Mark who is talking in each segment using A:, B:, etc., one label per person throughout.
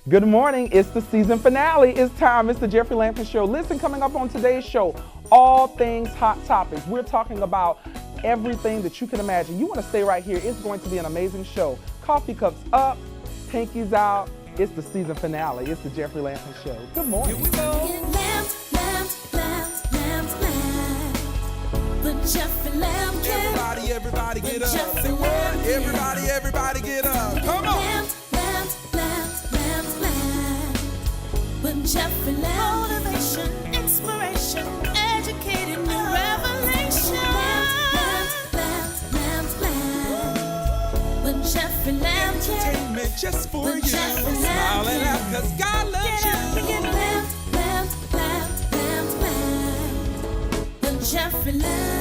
A: Good morning. It's the season finale. It's time. It's the Jeffrey Lampkin Show. Listen, coming up on today's show, all things hot topics. We're talking about everything that you can imagine. You want to stay right here. It's going to be an amazing show. Coffee cups up, pinkies out. It's the season finale. It's the Jeffrey Lampkin Show. Good morning.
B: Here we go. The Jeffrey Lampkin.
C: Everybody get up. Say what? Everybody get up. Come on.
B: With Jeffrey Lampkin. Motivation, inspiration, educated new revelation. With Jeffrey Lampkin.
C: Entertainment just for you.
B: Jeffrey
C: Smiling
B: Lampkin.
C: out because God loves
B: Get up and
C: you.
B: get with Jeffrey Lampkin.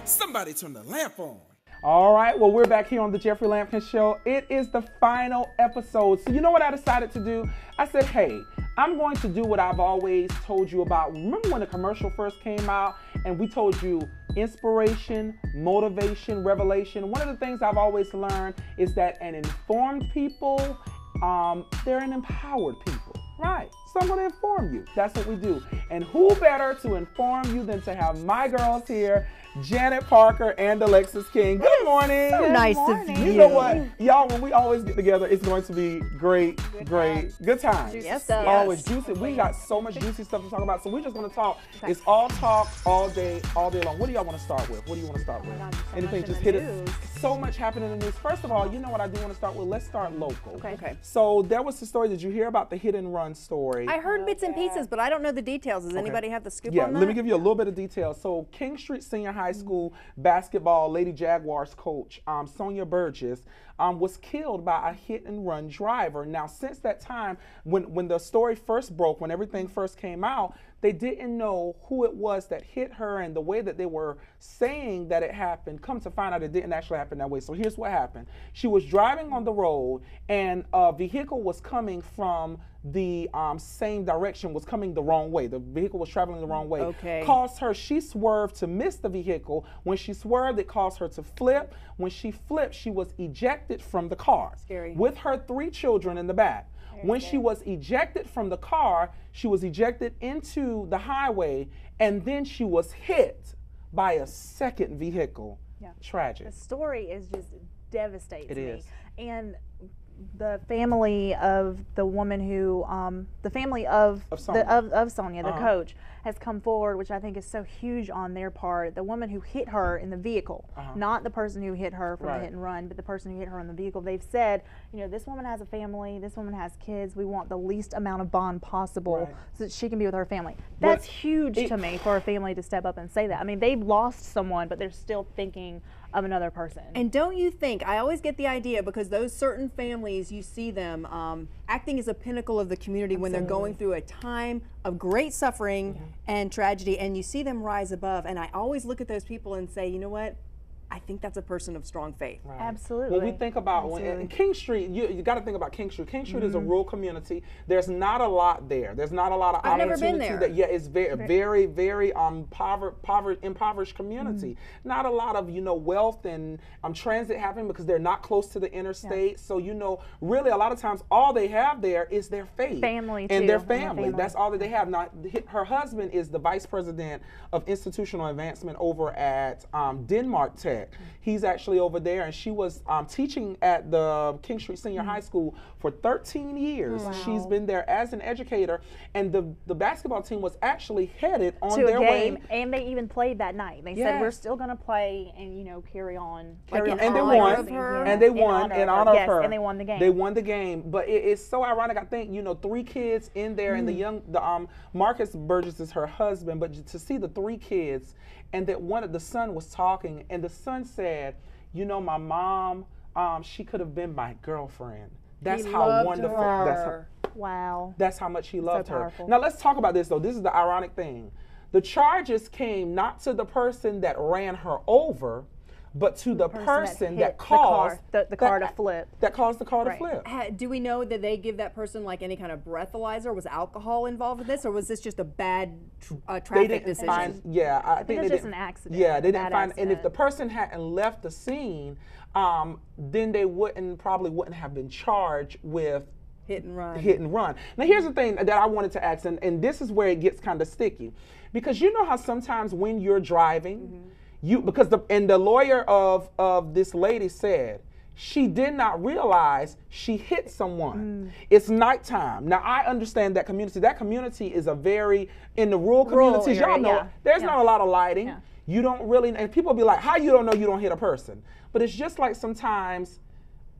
C: Somebody turn the lamp on.
A: All right, well, we're back here on the Jeffrey Lampkin Show. It is the final episode. So you know what I decided to do? I said, hey, I'm going to do what I've always told you about. Remember when the commercial first came out and we told you inspiration, motivation, revelation? One of the things I've always learned is that an informed people, they're an empowered people. Right. So I'm going to inform you. That's what we do. And who better to inform you than to have my girls here, Janet Parker and Alexis King. Good morning.
D: So nice of you.
A: You know what? Y'all, when we always get together, it's going to be great, good times.
D: Yes,
A: Always juicy. We got so much juicy stuff to talk about. So we're just going to talk. It's all talk all day long. What do y'all want to start with? What do you want to start with? Anything? Just hit it. So much happening in the news. First of all, you know what I do want to start with? Let's start local.
D: Okay.
A: So there was the story. Did you hear about the hit and run story?
D: I heard bits and pieces, but I don't know the details. Does anybody have the scoop
A: Yeah,
D: on that?
A: let me give you a little bit of detail. So King Street Senior High School basketball Lady Jaguars coach, Sonia Burgess, was killed by a hit and run driver. Now, since that time, when the story first broke, when everything first came out, they didn't know who it was that hit her, and the way that they were saying that it happened, come to find out it didn't actually happen that way. So here's what happened. She was driving on the road, and a vehicle was coming from the same direction, was coming the wrong way. The vehicle was traveling the wrong way.
D: Okay.
A: Caused her, she swerved to miss the vehicle. When she swerved, it caused her to flip. When she flipped, she was ejected from the car.
D: Scary.
A: With her 3 children in the back. When she was ejected from the car, she was ejected into the highway, and then she was hit by a second vehicle.
D: Yeah.
A: Tragic.
E: The story is just devastating
A: It
E: to me.
A: is.
E: And the family of the woman who, the family of Sonia, the coach, has come forward, which I think is so huge on their part. The woman who hit her in the vehicle, not the person who hit her from the hit and run, but the person who hit her in the vehicle. They've said, you know, this woman has a family, this woman has kids. We want the least amount of bond possible so that she can be with her family. That's huge to me for a family to step up and say that. I mean, they've lost someone, but they're still thinking of another person.
D: And don't you think, I always get the idea, because those certain families, you see them acting as a pinnacle of the community when they're going through a time of great suffering and tragedy, and you see them rise above. And I always look at those people and say, you know what? I think that's a person of strong faith.
A: Right.
E: Absolutely.
A: When we think about in King Street, you got to think about King Street. King Street is a rural community. There's not a lot there. There's not a lot of
D: I've never
A: opportunity.
D: been there.
A: It's very impoverished community. Not a lot of wealth and transit happening because they're not close to the interstate. So really a lot of times all they have there is their faith,
E: Family,
A: and
E: too,
A: their
E: and their
A: family.
E: family.
A: That's all that they have. Now her husband is the vice president of institutional advancement over at Denmark Tech. He's actually over there, and she was teaching at the King Street Senior High School for 13 years.
E: Wow.
A: She's been there as an educator, and the basketball team was actually headed on
E: to
A: their
E: a game,
A: way.
E: and they even played that night. They said we're still going to play and carry on.
A: And they
D: honor
A: won,
D: of her?
A: and they won in honor of
E: Yes,
A: her.
E: and they won the game.
A: They won the game, but it's so ironic. I think 3 kids in there, and the Marcus Burgess is her husband, but to see the 3 kids, and that the son was talking, and the son said, my mom, she could have been my girlfriend. That's
D: He
A: how
D: loved
A: wonderful.
D: her.
E: Wow.
A: That's how much he loved her.
E: powerful.
A: Now let's talk about this though. This is the ironic thing. The charges came not to the person that ran her over, but to the person that
E: hit
A: caused
E: the car to flip.
A: That caused the car to
E: Right.
A: flip.
D: Do we know that they give that person like any kind of breathalyzer? Was alcohol involved with this, or was this just a bad
A: They
D: traffic
A: didn't
D: decision?
A: find. Yeah, I think
E: it's
A: they
E: just
A: didn't-
E: an accident,
A: Yeah, they
E: a
A: didn't
E: bad
A: find. And if the
E: accident.
A: person hadn't left the scene, then they probably wouldn't have been charged with
D: Hit and run.
A: hit and run. Now here's the thing that I wanted to ask, and this is where it gets kind of sticky, because you know how sometimes when you're driving, the lawyer of this lady said she did not realize she hit someone. It's nighttime. Now I understand that community. That community is a very, in the rural communities,
E: area,
A: y'all know,
E: yeah.
A: there's
E: Yeah.
A: not a lot of lighting.
E: Yeah.
A: You don't really, and people be like, how you don't know you don't hit a person? But it's just like sometimes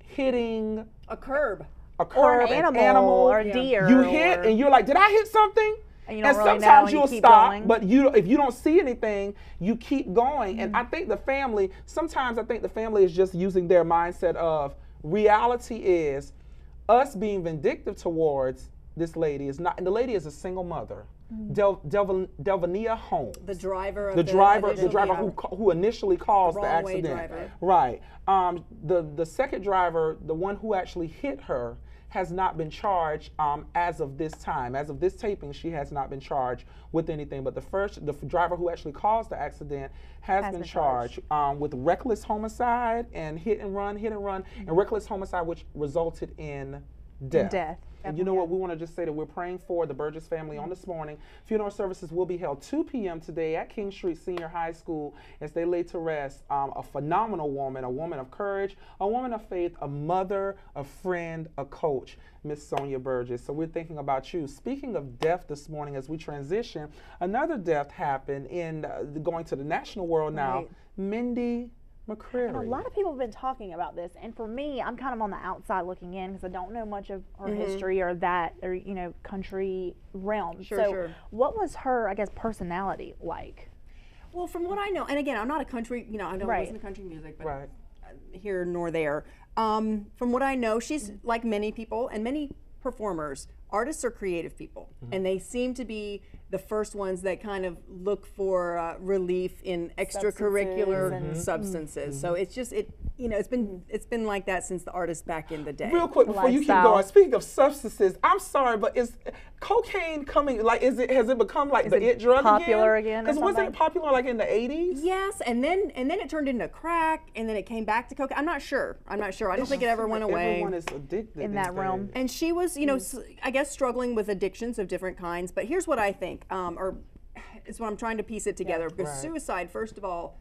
A: hitting
D: A curb.
A: a
E: Or
A: curb,
E: an animal or a deer.
A: you hit
E: or-
A: and you're like, did I hit something?
E: And you don't really know,
A: sometimes
E: and you
A: you'll
E: keep
A: stop,
E: going.
A: but if you don't see anything, you keep going. And I think the family, sometimes I think the family is just using their mindset of reality is us being vindictive towards this lady is not, and the lady is a single mother. Delvania Holmes.
D: The driver of
A: The driver
D: initial
A: who initially caused the
D: wrong way
A: accident.
D: driver.
A: Right. The second driver, the one who actually hit her, has not been charged as of this time. As of this taping, she has not been charged with anything. But the driver who actually caused the accident has been charged with reckless homicide and hit and run, and reckless homicide, which resulted in death. And you know what? We want to just say that we're praying for the Burgess family on this morning. Funeral services will be held 2 p.m. today at King Street Senior High School as they lay to rest a phenomenal woman, a woman of courage, a woman of faith, a mother, a friend, a coach, Miss Sonia Burgess. So we're thinking about you. Speaking of death this morning, as we transition, another death happened in going to the national world now.
D: Right.
A: Mindy McCreary.
E: And a lot of people have been talking about this, and for me, I'm kind of on the outside looking in because I don't know much of her history or country realm.
D: Sure.
E: What was her, I guess, personality like?
D: Well, from what I know, and again, I'm not a country, I don't
E: Right.
D: listen to country music, but
A: Right.
D: here nor there. From what I know, she's like many people and many performers. Artists are creative people, and they seem to be the first ones that kind of look for relief in extracurricular substances. So it's just it's been like that since the artists back in the day.
A: Real quick before you keep
E: Lifestyle.
A: going, speaking of substances, I'm sorry, but is cocaine coming? Like, has it become like the it drug
E: popular again or
A: Because wasn't it
E: something?
A: popular like in the 80s?
D: Yes, and then it turned into crack, and then it came back to cocaine. I'm not sure. I don't think it ever went away.
A: Everyone is addicted
E: In
A: these
E: that realm.
A: days.
D: And she was, I guess struggling with addictions of different kinds. But here's what I think, or it's what I'm trying to piece it together. Because
A: Right.
D: suicide, first of all,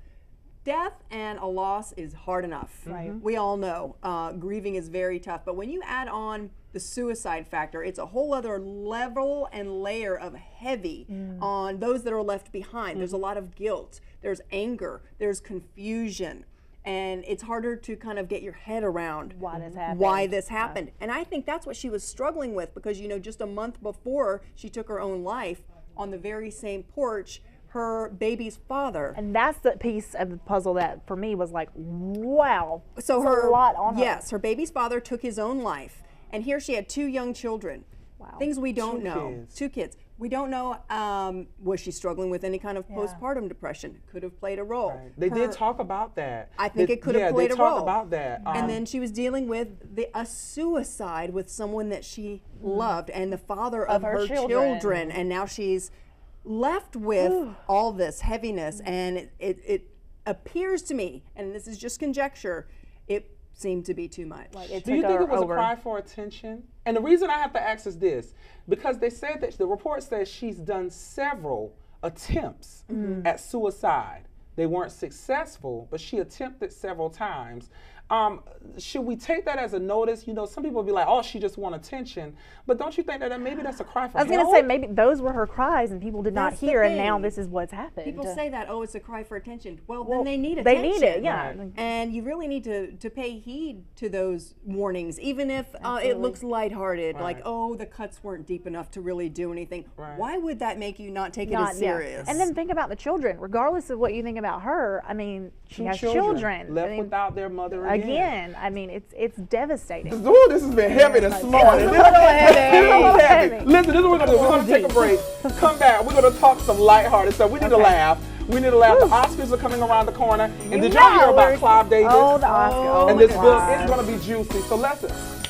D: death and a loss is hard enough.
E: Right.
D: We all know grieving is very tough. But when you add on the suicide factor, it's a whole other level and layer of heavy on those that are left behind. There's a lot of guilt. There's anger. There's confusion. And it's harder to kind of get your head around why this happened. And I think that's what she was struggling with because, just a month before she took her own life, on the very same porch, her baby's father.
E: And that's the piece of the puzzle that for me was like, wow.
D: So
E: That's a lot on her.
D: Yes, her baby's father took his own life. And here she had 2 young children.
E: Wow.
D: Things we don't
A: 2
D: know.
A: kids.
D: 2 kids. We don't know, was she struggling with any kind of postpartum depression? Could have played a role.
A: Right. They did talk about that.
D: I think it could have played
A: they
D: a
A: talked
D: role.
A: about that.
D: And then she was dealing with a suicide with someone that she loved and the father of her children. And now she's left with all this heaviness. And it appears to me, and this is just conjecture, it seemed to be too much.
A: Do you think it was a cry for attention? And the reason I have to ask is this, because they said that the report says she's done several attempts at suicide. They weren't successful, but she attempted several times. Should we take that as a notice? Some people will be like, oh, she just want attention. But don't you think that maybe that's a cry for
E: I was
A: help?
E: going to say maybe those were her cries and people did not
D: That's the
E: hear, and now
D: thing.
E: this is what's happened.
D: People
E: to-
D: say that, oh, it's a cry for attention. Well,
E: Well,
D: then they need
E: they
D: attention.
E: need it, yeah.
A: Right.
D: And you really need to pay heed to those warnings, even if it looks lighthearted, like,
A: Right.
D: oh, the cuts weren't deep enough to really do anything.
A: Right.
D: Why would that make you not take it
E: Not-
D: as
E: yeah.
D: serious?
E: And then think about the children. Regardless of what you think about her, I mean, she
A: 2
E: has children.
A: left
E: I mean,
A: without their mother
E: again, I mean, it's devastating.
A: Ooh, this has been heavy this morning.
E: It's a little heavy.
A: This is
E: It's a little
A: heavy.
E: heavy.
A: Listen, this is what we're going to do. We're going to take a break. Come back. We're going to talk some lighthearted stuff. We need to laugh. We need to laugh. The Oscars are coming around the corner. And
E: You
A: did y'all hear
E: know
A: about
E: it.
A: Clive Davis?
E: Oh, the Oscar. Oh,
A: And
E: my
A: this book
E: God.
A: is going to be juicy. So let's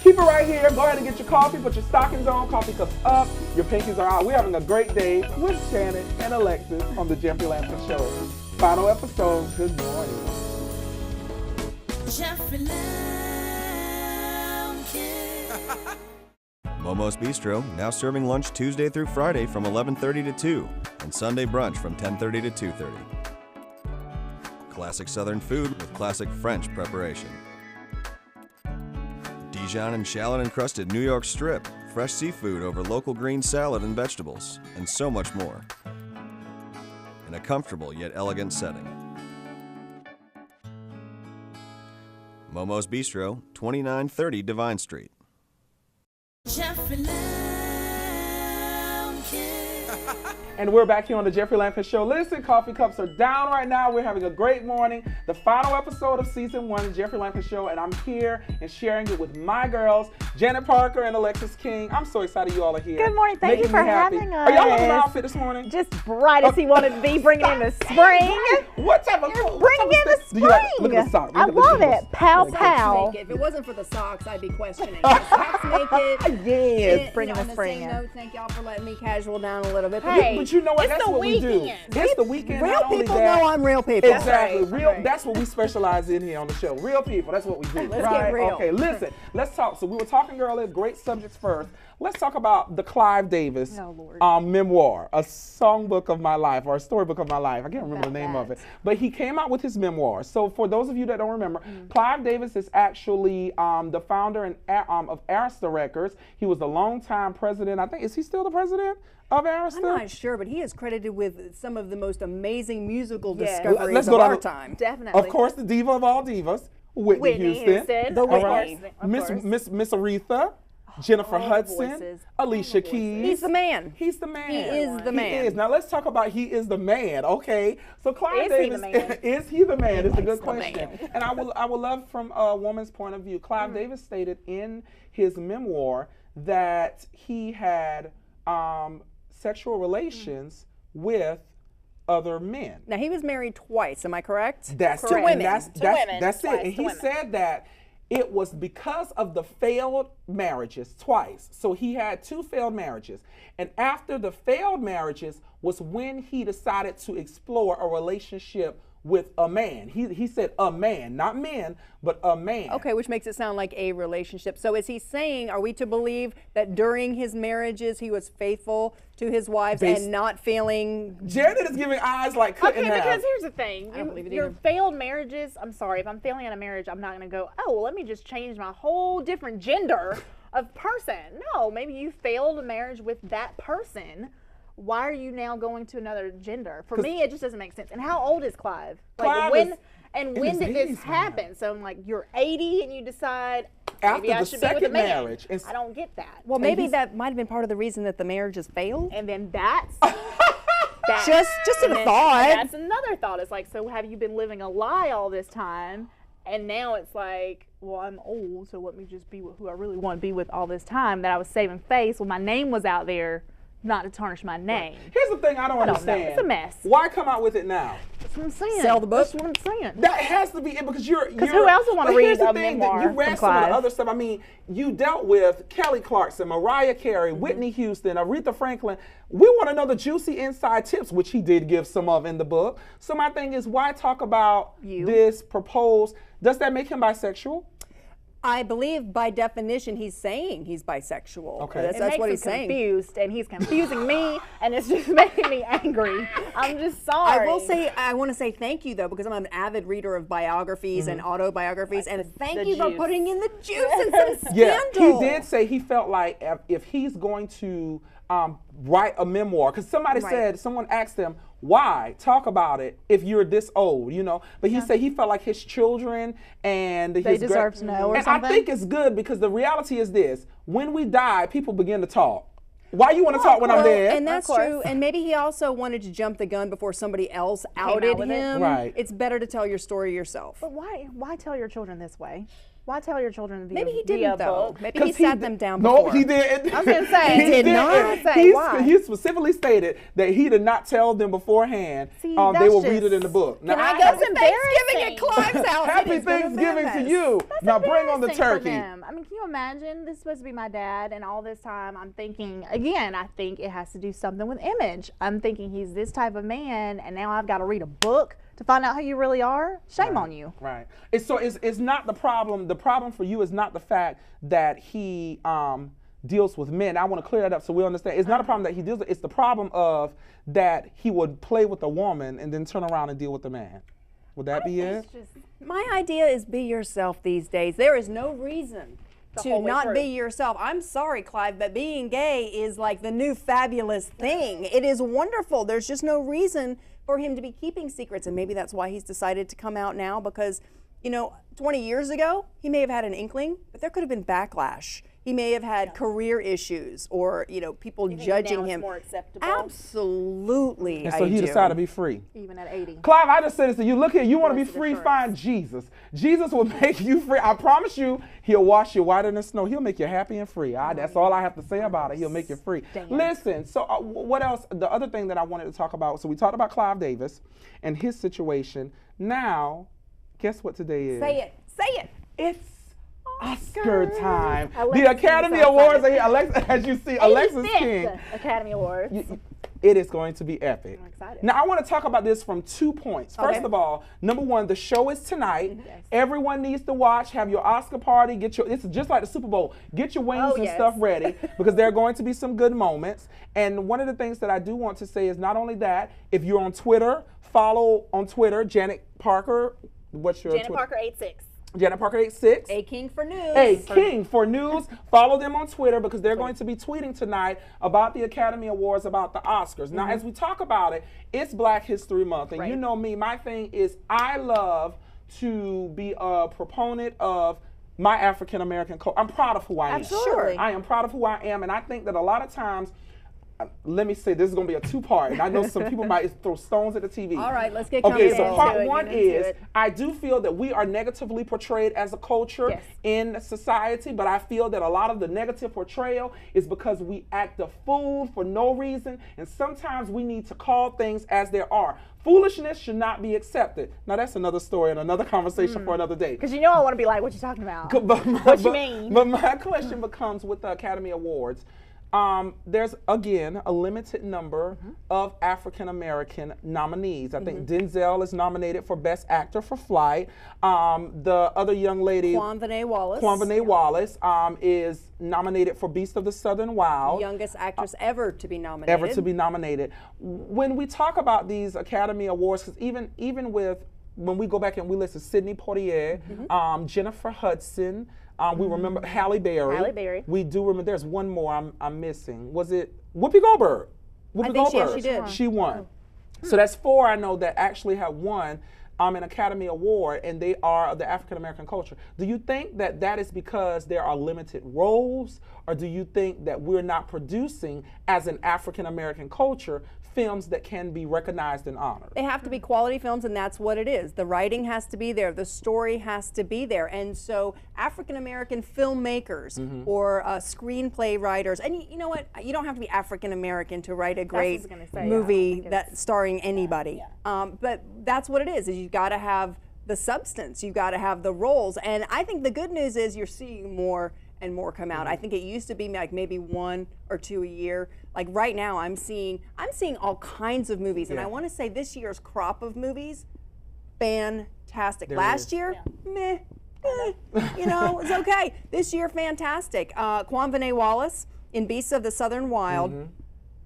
A: keep it right here. Go ahead and get your coffee. Put your stockings on. Coffee cups up. Your pinkies are out. We're having a great day with Shannon and Alexis on the Jeffrey Lampkin Show. Final episode. Good morning.
B: Jeffrey Lampkin.
F: Momo's Bistro, now serving lunch Tuesday through Friday from 11:30 to 2, and Sunday brunch from 10:30 to 2:30. Classic Southern food with classic French preparation. Dijon and shallot-encrusted New York strip, fresh seafood over local green salad and vegetables, and so much more. In a comfortable yet elegant setting. Momo's Bistro, 2930 Divine Street.
B: Jeffrey Lampkin.
A: And we're back here on the Jeffrey Lampkin Show. Listen, coffee cups are down right now. We're having a great morning. The final episode of season 1 of the Jeffrey Lampkin Show, and I'm here and sharing it with my girls, Janet Parker and Alexis King. I'm so excited you all are here.
E: Good morning. Thank
A: Making
E: you for
A: me happy.
E: having
A: Are y'all loving my
E: us.
A: outfit this morning?
E: Just bright as he wanted to be, bringing in the spring.
A: What type of
E: Bringing in the
A: Do you like,
E: spring.
A: look at the sock.
E: I
A: Look at
E: love
A: the-
E: it. Pow,
A: Look at
E: pow.
D: Make it. If it wasn't for the socks, I'd be questioning. The socks make it.
E: Yes,
D: And,
E: bringing
D: on
E: the
D: the
E: spring
D: same
E: in.
D: note, thank y'all for letting me casual down a little bit.
E: Hey,
A: But you know what?
E: it's
A: That's
E: the
A: what we do.
E: weekend.
A: It's the weekend.
D: Real
A: Not only
D: people
A: that,
D: know I'm real people.
A: Exactly.
E: Right,
A: Real.
E: right.
A: That's what we specialize in here on the show. Real people. That's what we do.
D: Let's
A: right?
D: get real.
A: Okay. Listen. Let's talk. So we were talking earlier. Great subjects first. Let's talk about the Clive Davis
E: Oh, Lord.
A: memoir, a songbook of my life or a storybook of my life. I can't remember the name of
E: that.
A: it. But he came out with his memoir. So for those of you that don't remember, Clive Davis is actually the founder of Arista Records. He was the longtime president. I think, is he still the president of Arista?
D: I'm not sure, but he is credited with some of the most amazing musical
E: Yes.
D: discoveries
A: Let's
D: of
A: go down
D: our
A: the-
D: time.
E: Definitely.
A: Of course, the diva of all divas, Whitney
E: Whitney Houston.
D: The
E: Of
A: All
E: course,
A: right.
E: of course.
A: Miss Aretha, Jennifer
E: all the
A: Hudson,
E: voices.
A: Alicia
E: All the voices.
A: Keys.
D: He's the man.
A: He's the man.
D: He is the man.
A: He is. Now let's talk about he is the man. Okay. So Clive
E: Is he
A: Davis,
E: the man?
A: is he the man? It's a good
D: the
A: question.
D: man.
A: And I would love from a woman's point of view. Clive Davis stated in his memoir that he had sexual relations with other men.
D: Now, he was married twice, am I correct?
A: That's
E: Correct.
A: it.
D: women.
A: And that's
E: To
A: that's
E: women.
A: that's it.
E: Twice
A: And
E: to
A: he
E: women.
A: said that it was because of the failed marriages twice. So he had 2 failed marriages. And after the failed marriages was when he decided to explore a relationship with a man. He said a man, not men, but a man.
D: Okay, which makes it sound like a relationship. So is he saying, are we to believe that during his marriages he was faithful to his wives
A: Based-
D: and not feeling?
A: Janet is giving eyes like couldn't
E: Okay,
A: have.
E: because here's the thing.
D: don't believe it
E: Your
D: either.
E: failed marriages, I'm sorry, if I'm failing at a marriage, I'm not going to go, oh, well, let me just change my whole different gender of person. No, maybe you failed a marriage with that person. Why are you now going to another gender? For me, it just doesn't make sense. And how old is Clive?
A: Clive
E: when
A: is
E: and
A: in
E: when
A: his
E: did
A: 80s
E: this
A: now.
E: happen? So I'm like, you're 80 and you decide
A: After
E: maybe I
A: the
E: should be with a
A: second
E: man.
A: marriage, and
E: I don't get that.
D: Well, maybe
A: he's-
D: that might have been part of the reason that the marriages failed.
E: And then that's
D: Just
E: and
D: a
E: then
D: thought.
E: That's another thought. It's like, so have you been living a lie all this time? And now it's like, well, I'm old, so let me just be with who I really want to be with all this time that I was saving face. Well, my name was out there, not to tarnish my name.
A: Here's the thing I don't
E: know.
A: understand.
E: It's a mess.
A: Why come out with it now?
E: That's what I'm saying.
D: Sell the book?
E: That's what I'm saying.
A: That has to be it because you're.
E: who else would wanna
A: but
E: read
A: here's the
E: a
A: thing,
E: memoir
A: that you read
E: from
A: some of the
E: Clive?
A: other stuff. I mean, you dealt with Kelly Clarkson, Mariah Carey, Whitney Houston, Aretha Franklin. We want to know the juicy inside tips, which he did give some of in the book. So my thing is, why talk about
E: You.
A: this proposed? Does that make him bisexual?
D: I believe by definition he's saying he's bisexual.
A: Okay.
D: That's,
E: It
D: that's
E: makes
D: what
E: him
D: he's saying.
E: confused, and he's confusing me, and it's just making me angry. I'm just sorry.
D: I will say, I want to say thank you though, because I'm an avid reader of biographies and autobiographies, and thank
E: the
D: you for
E: juice.
D: putting in the juice and some
A: Yeah,
D: scandal.
A: he did say he felt like if he's going to write a memoir, because somebody
D: Right.
A: said, someone asked him, why talk about it if you're this old, you know? But he said he felt like his children and his
E: deserve to know or
A: and
E: something?
A: I think it's good because the reality is this: when we die, people begin to talk. Why you want to talk when I'm
D: Well,
A: dead?
D: and that's
E: Of course.
D: true. And maybe he also wanted to jump the gun before somebody else outed
E: with it.
D: him.
A: Right.
D: It's better to tell your story yourself.
E: But why tell your children this way? Why tell your children via,
D: Maybe he
E: via
D: didn't, though.
E: book?
D: Maybe he sat them down
A: No,
D: before.
A: he didn't.
E: I was going to say.
D: He did not.
A: He specifically stated that he did not tell them beforehand.
E: See,
A: they
E: that's
A: will read it
E: just-
A: in the book. Now,
E: Can I
A: I
E: go
A: have-
E: to
D: Thanksgiving at Clive's house. It
A: Happy
D: is gonna be a
A: Thanksgiving to
D: mess.
A: you.
E: That's
A: Now bring on the
E: embarrassing for
A: turkey.
E: them. I mean, can you imagine? This is supposed to be my dad, and all this time I'm thinking, again, I think it has to do something with image. I'm thinking he's this type of man, and now I've got to read a book to find out who you really are. Shame on you.
A: Right. It's not the problem. The problem for you is not the fact that he deals with men. I want to clear that up so we understand. It's not a problem that he deals with. It's the problem of that he would play with a woman and then turn around and deal with a man. Would that be it?
D: My idea is be yourself these days. There is no reason to
E: whole way
D: not
E: through.
D: be yourself. I'm sorry, Clive, but being gay is like the new fabulous thing. It is wonderful. There's just no reason for him to be keeping secrets, and maybe that's why he's decided to come out now because, 20 years ago, he may have had an inkling, but there could have been backlash. He may have had career issues or, people judging
E: now it's
D: him.
E: more acceptable?
D: Absolutely.
A: And so
D: I
A: he
D: do.
A: decided to be free.
E: Even at 80.
A: Clive, I just said this to you. Look here, you want to be
E: Blessed
A: free,
E: assurance.
A: find Jesus. Jesus will make you free. I promise you, he'll wash you whiter than snow. He'll make you happy and free. That's all I have to say about it. He'll make you free. Listen, so what else? The other thing that I wanted to talk about, so we talked about Clive Davis and his situation. Now, guess what today is?
D: Say it. Say it.
A: It's Oscar time.
E: Alexis
A: The Academy
E: is so
A: Awards
E: excited.
A: are here. As you see, Alexis
E: 85th
A: King.
E: Academy Awards.
A: It is going to be epic.
E: I'm excited.
A: Now, I want to talk about this from 2 points. First of all, number one, the show is tonight.
E: Yes.
A: Everyone needs to watch. Have your Oscar party. It's just like the Super Bowl. Get your wings and
E: yes.
A: stuff ready because there are going to be some good moments. And one of the things that I do want to say is not only that, if you're on Twitter, follow on Twitter Janet Parker. What's your
E: Janet
A: Twitter?
E: Parker 86.
A: Janet Parker 86.
D: A King for news.
A: Hey, King for news. Follow them on Twitter because they're going to be tweeting tonight about the Academy Awards, about the Oscars. Now, as we talk about it, it's Black History Month. And you know me, my thing is I love to be a proponent of my African American culture. I'm proud of who I am.
E: Absolutely.
A: I am proud of who I am. And I think that a lot of times, let me say, this is going to be a two-part. And I know some people might throw stones at the TV.
D: All right, let's get
A: Okay, so
D: comfortable.
A: part
E: Get
A: one
E: into
A: is
E: it.
A: I do feel that we are negatively portrayed as a culture
E: Yes.
A: in society, but I feel that a lot of the negative portrayal is because we act a fool for no reason, and sometimes we need to call things as they are. Foolishness should not be accepted. Now that's another story and another conversation for another day.
E: Because I want to be like, what you talking about?
A: But
E: What you mean?
A: But my question becomes with the Academy Awards. There's again a limited number of African American nominees. I think Denzel is nominated for Best Actor for Flight. The other young lady,
D: Quanvene Wallace.
A: Quanvene Wallace, is nominated for Beast of the Southern Wild.
D: Youngest actress ever to be nominated.
A: Ever to be nominated. When we talk about these Academy Awards, because even with when we go back and we listen, Sidney Poitier, Jennifer Hudson. We remember Halle Berry.
E: Halle Berry.
A: We do remember. There's one more I'm missing. Was it Whoopi Goldberg? Whoopi
D: think
A: Goldberg.
D: she did.
A: She won. So that's 4 I know that actually have won an Academy Award, and they are of the African American culture. Do you think that that is because there are limited roles, or do you think that we're not producing as an African American culture films that can be recognized and honored?
D: They have to be quality films, and that's what it is. The writing has to be there. The story has to be there. And so African American filmmakers or screenplay writers, and you know what? You don't have to be African American to write a great
E: gonna say, yeah, I
D: movie
E: don't think
D: that's starring anybody. But that's what it is you've got to have the substance. You've got to have the roles. And I think the good news is you're seeing more and more come out. I think it used to be like maybe 1 or 2 a year. Like right now I'm seeing all kinds of movies, and I want to say this year's crop of movies, fantastic. Last year, meh. It's okay. This year, fantastic. Quanvene Wallace in Beasts of the Southern Wild,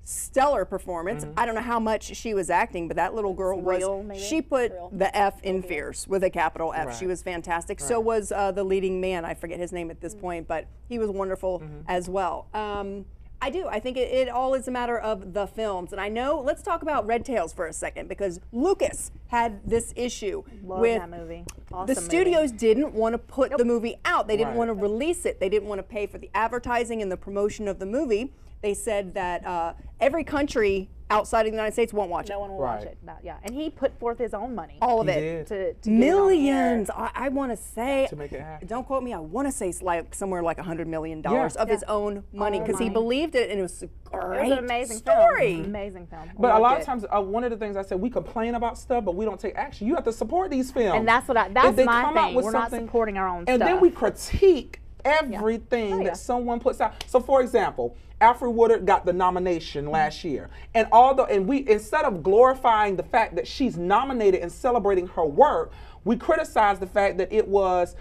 D: stellar performance. I don't know how much she was acting, but that little girl
E: Real, maybe?
D: she put
E: Real.
D: the F in fierce with a capital F. She was fantastic. So was the leading man. I forget his name at this point, but he was wonderful as well. I do. I think it all is a matter of the films. And I know, let's talk about Red Tails for a second, because Lucas had this issue
E: Love
D: with
E: that movie.
D: the
E: Awesome
D: studios didn't want to put the movie out. They didn't
A: Right.
D: want to release it. They didn't want to pay for the advertising and the promotion of the movie. They said that every country outside of the United States won't watch it.
E: No one will watch it. Yeah, and he put forth his own money.
D: All of
A: He
D: it.
A: did.
E: To get it on the air.
D: Millions. I want to say,
A: to make it happen.
D: don't quote me, I want to say it's like somewhere like $100 million
A: Yeah.
D: of his own money because he
E: money.
D: believed it and it was a
E: It
D: great
E: was an amazing
D: story.
E: film. Amazing film.
A: But a
D: Loved
A: lot
D: it.
A: of times, one of the things I said, we complain about stuff, but we don't take action. You have to support these films.
E: And that's
A: If they
E: my
A: come out
E: thing.
A: with
E: We're not
A: something-
E: supporting our own
A: and
E: stuff.
A: then we critique everything
E: Oh, yeah.
A: that someone puts out. So, for example, Alfred Woodard got the nomination last year, and we instead of glorifying the fact that she's nominated and celebrating her work, we criticize the fact that it was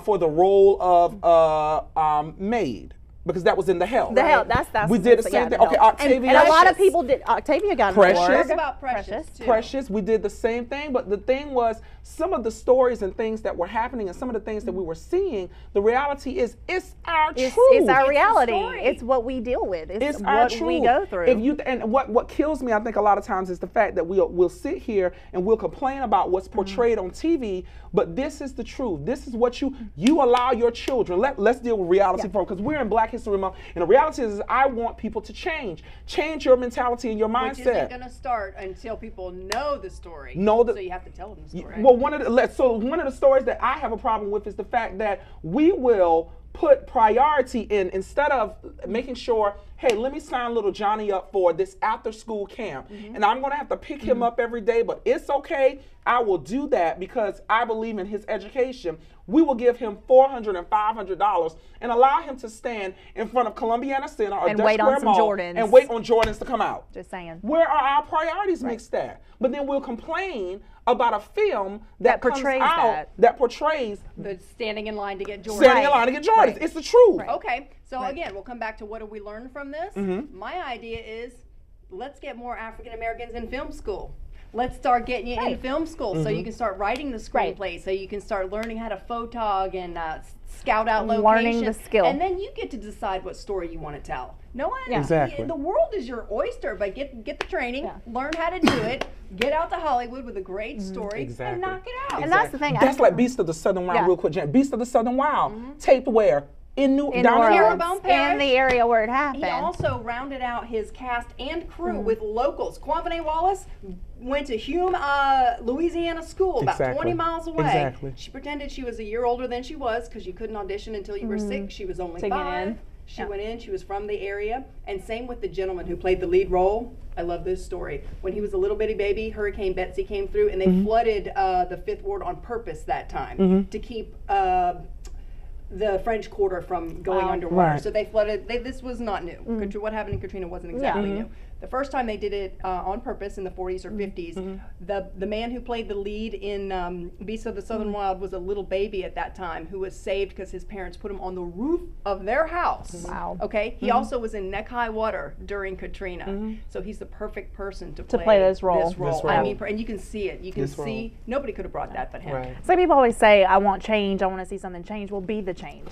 A: for the role of maid. Because that was in The Help.
E: The Help, that's
A: we did the same thing. Okay, Octavia.
E: And a lot of people did. Octavia got an
A: Precious.
E: award.
A: Talk
B: about Precious, too.
A: Precious, we did the same thing, but the thing was, some of the stories and things that were happening and some of the things that we were seeing, the reality is it's our truth.
E: It's our reality.
B: story.
E: It's what we deal with. It's
A: Our
E: what
A: truth.
E: we go through.
A: If you and what kills me, I think a lot of times is the fact that we'll sit here and we'll complain about what's portrayed on TV, but this is the truth. This is what you allow your children. Let's deal with reality for because we're in Black History Month, and the reality is I want people to change your mentality and your
B: Which isn't
A: mindset.
B: going to start until people know the story.
A: Know the-
B: so you have to tell them the story.
A: Well, one of the stories that I have a problem with is the fact that we will put priority in instead of making sure, hey, let me sign little Johnny up for this after school camp. And I'm going to have to pick him up every day, but it's okay. I will do that because I believe in his education. We will give him $400 and $500 and allow him to stand in front of Columbiana Center or
E: And
A: Dutch
E: wait on
A: Square
E: some
A: Mall
E: Jordans.
A: and wait on Jordans to come out.
E: Just saying.
A: Where are our priorities mixed at? But then we'll complain about a film that comes
E: portrays
A: out that portrays
B: The standing in line to get Jordan.
A: standing in line to get Jordans. It's the truth.
B: Okay, so again, we'll come back to what do we learn from this.
A: Mm-hmm.
B: My idea is let's get more African Americans in film school. Let's start getting you in film school so
A: Mm-hmm.
B: you can start writing the
E: Right.
B: screenplay, so you can start learning how to photog and scout out
E: Learning
B: locations.
E: the skill.
B: And then you get to decide what story you want to tell. No one,
A: Exactly.
B: the world is your oyster, but get the training,
E: Yeah.
B: learn how to do it, get out to Hollywood with a great story,
A: Exactly.
B: and knock it out.
E: And that's the thing.
A: That's like Beast of the Southern Wild,
E: Yeah.
A: real quick, Jen. Beast of the Southern Wild. Taped where? In New
E: in
A: down
E: New
A: in
E: Orleans,
B: Terrebonne
E: in
B: Parish.
E: the area where it happened.
B: He also rounded out his cast and crew with locals. Quavene Wallace went to Hume, Louisiana school, about
A: Exactly.
B: 20 miles away.
A: Exactly.
B: She pretended she was a year older than she was because you couldn't audition until you were 6. She was only
E: To get
B: 5.
E: in.
B: She went in. She was from the area. And same with the gentleman who played the lead role. I love this story. When he was a little bitty baby, Hurricane Betsy came through and they flooded the Fifth Ward on purpose that time to keep the French Quarter from going underwater.
A: Right.
B: So they flooded. This was not new. What happened in Katrina wasn't exactly new. The first time they did it on purpose in the 40s or 50s, the man who played the lead in Beasts of the Southern Wild was a little baby at that time who was saved because his parents put him on the roof of their house.
E: Wow.
B: Okay. He also was in neck high water during Katrina, so he's the perfect person to
E: play this role.
B: This role.
A: This role.
B: I mean, and you can see it. You can
A: This role.
B: see nobody could have brought that but him.
A: Right.
E: So people always say, "I want change. I want to see something change." Well, be the change.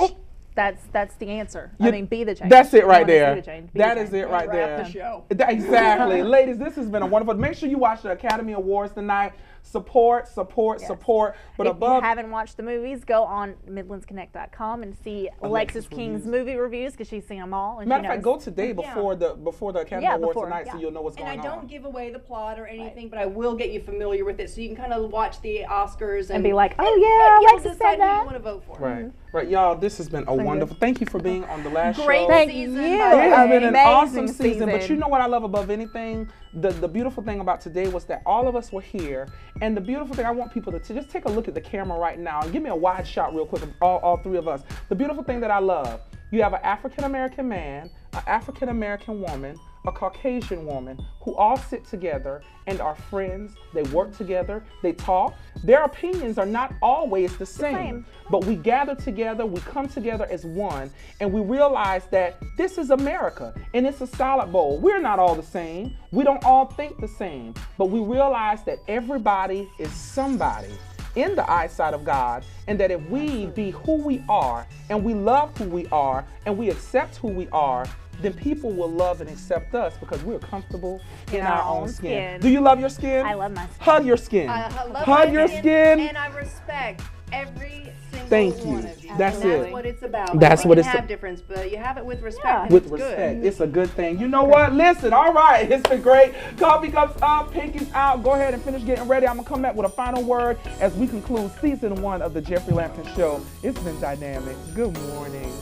E: That's the answer. I mean, be the change.
A: That's it
E: You
A: right
E: wanna see
A: there.
E: the change, be
A: That
E: the
A: is
E: change.
A: it right
B: Wrap
A: there.
B: the show.
A: Exactly. Ladies, this has been a wonderful. Make sure you watch the Academy Awards tonight. Support. But
E: If
A: above
E: you haven't watched the movies, go on MidlandsConnect.com and see Alexis King's movie reviews because she's seen them all. And
A: matter
E: she
A: of fact,
E: knows.
A: go today before the Academy
E: Yeah,
A: Awards
E: before,
A: tonight, so
E: yeah.
A: you'll know what's
B: And
A: going
B: I
A: on.
B: don't give away the plot or anything, but I will get you familiar with it, so you can kind of watch the Oscars
E: And be like, "Oh
B: and
E: yeah,
B: you'll
E: Alexis
B: decide
E: said
B: who you
E: that."
B: want to vote for.
A: Right, y'all. This has been a wonderful. Thank you for being on the last
B: Great
A: show.
E: Thank
B: season,
E: you.
B: by the
A: It has
B: way.
A: been an awesome
E: Amazing
A: season, but
E: season.
A: you know what I love above anything? The beautiful thing about today was that all of us were here, and the beautiful thing, I want people to just take a look at the camera right now and give me a wide shot real quick of all three of us. The beautiful thing that I love, you have an African-American man, an African-American woman, a Caucasian woman who all sit together and are friends. They work together, they talk. Their opinions are not always the same, but we gather together, we come together as one, and we realize that this is America and it's a salad bowl. We're not all the same. We don't all think the same, but we realize that everybody is somebody in the eyesight of God, and that if we be who we are and we love who we are and we accept who we are, then people will love and accept us because we're comfortable in our own skin. Do you love your skin?
E: I love my skin.
A: Hug your skin.
B: I love
A: Hug
B: my
A: your skin.
B: and I respect every single
A: Thank
B: both
A: you.
B: one of you.
A: That's
B: And
A: it.
B: That's what it's about.
A: That's
B: we
A: what
B: can
A: it's
B: have difference, but you have it with respect.
E: Yeah.
B: and
A: With
B: it's
A: respect.
B: Good.
A: It's a good thing. You know what? Listen, all right. It's been great. Coffee cups up, pinkies out. Go ahead and finish getting ready. I'm going to come back with a final word as we conclude season 1 of the Jeffrey Lampkin Show. It's been dynamic. Good morning.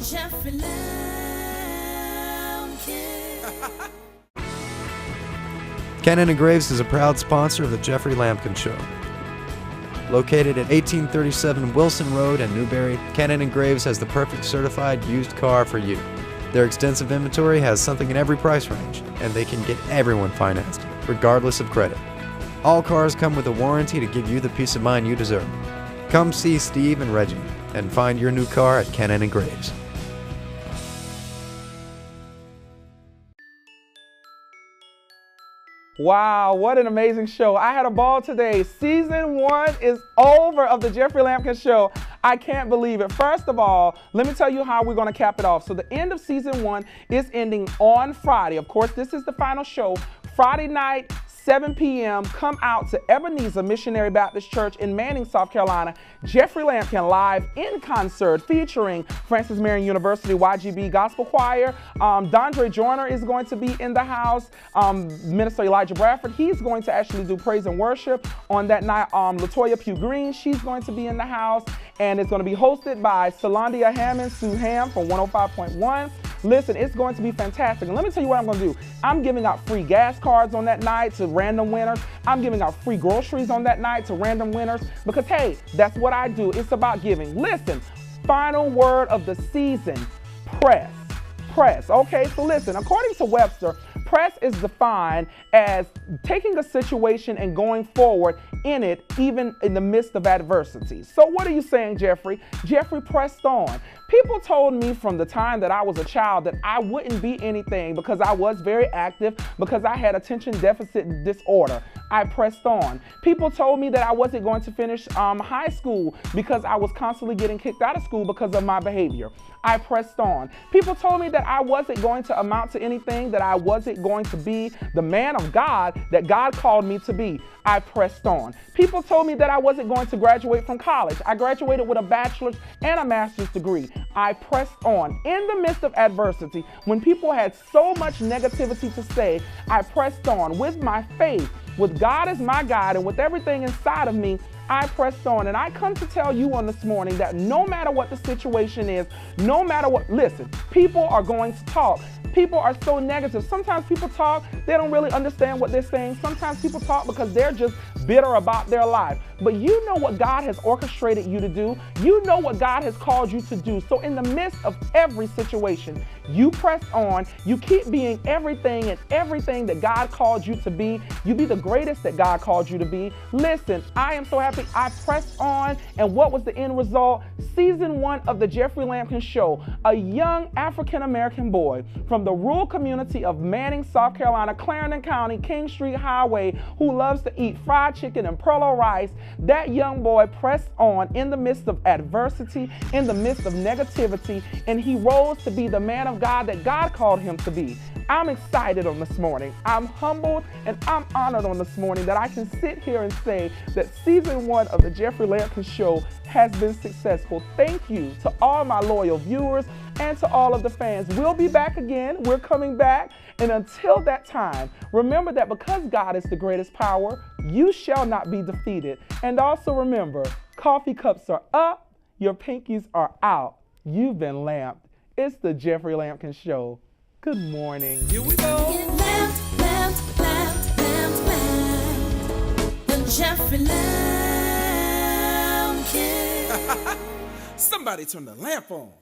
G: Jeffrey Lampkin.
H: Kennan and Graves is a proud sponsor of the Jeffrey Lampkin Show. Located at 1837 Wilson Road in Newberry, Kennan and Graves has the perfect certified used car for you. Their extensive inventory has something in every price range, and they can get everyone financed, regardless of credit. All cars come with a warranty to give you the peace of mind you deserve. Come see Steve and Reggie and find your new car at Kennan and Graves.
A: Wow, what an amazing show. I had a ball today. Season 1 is over of the Jeffrey Lampkin Show. I can't believe it. First of all, let me tell you how we're going to cap it off. So the end of season 1 is ending on Friday. Of course, this is the final show. Friday night, 7 p.m. Come out to Ebenezer Missionary Baptist Church in Manning, South Carolina. Jeffrey Lampkin live in concert featuring Francis Marion University YGB Gospel Choir. Dondre Joyner is going to be in the house. Minister Elijah Bradford, he's going to actually do praise and worship on that night. Latoya Pugh Green, she's going to be in the house. And it's going to be hosted by Solandia Hammond, Sue Ham from 105.1. Listen, it's going to be fantastic. And let me tell you what I'm going to do. I'm giving out free gas cards on that night to random winners. I'm giving out free groceries on that night to random winners because, hey, that's what I do. It's about giving. Listen, final word of the season, press. Press. Okay, so listen, according to Webster, press is defined as taking a situation and going forward in it, even in the midst of adversity. So what are you saying, Jeffrey? Jeffrey pressed on. People told me from the time that I was a child that I wouldn't be anything because I was very active, because I had attention deficit disorder. I pressed on. People told me that I wasn't going to finish high school because I was constantly getting kicked out of school because of my behavior. I pressed on. People told me that I wasn't going to amount to anything, that I wasn't going to be the man of God that God called me to be. I pressed on. People told me that I wasn't going to graduate from college. I graduated with a bachelor's and a master's degree. I pressed on. In the midst of adversity, when people had so much negativity to say, I pressed on with my faith, with God as my guide, and with everything inside of me. I pressed on. And I come to tell you on this morning that no matter what the situation is, no matter what, listen, people are going to talk. People are so negative. Sometimes people talk, they don't really understand what they're saying. Sometimes people talk because they're just bitter about their life. But you know what God has orchestrated you to do. You know what God has called you to do. So in the midst of every situation, you press on. You keep being everything and everything that God called you to be. You be the greatest that God called you to be. Listen, I am so happy I pressed on. And what was the end result? Season 1 of the Jeffrey Lampkin Show. A young African-American boy from the rural community of Manning, South Carolina, Clarendon County, King Street Highway, who loves to eat fried chicken and perlo rice. That young boy pressed on in the midst of adversity, in the midst of negativity, and he rose to be the man of God that God called him to be. I'm excited on this morning. I'm humbled and I'm honored on this morning that I can sit here and say that season 1 of the Jeffrey Lampkin Show has been successful. Thank you to all my loyal viewers and to all of the fans. We'll be back again. We're coming back. And until that time, remember that because God is the greatest power, you shall not be defeated. And also remember, coffee cups are up, your pinkies are out. You've been lamped. It's the Jeffrey Lampkin Show. Good morning.
C: Here we go.
G: Get lamped, lamped, lamped, lamped, lamped. The Jeffrey Lampkin.
C: Somebody turn the lamp on.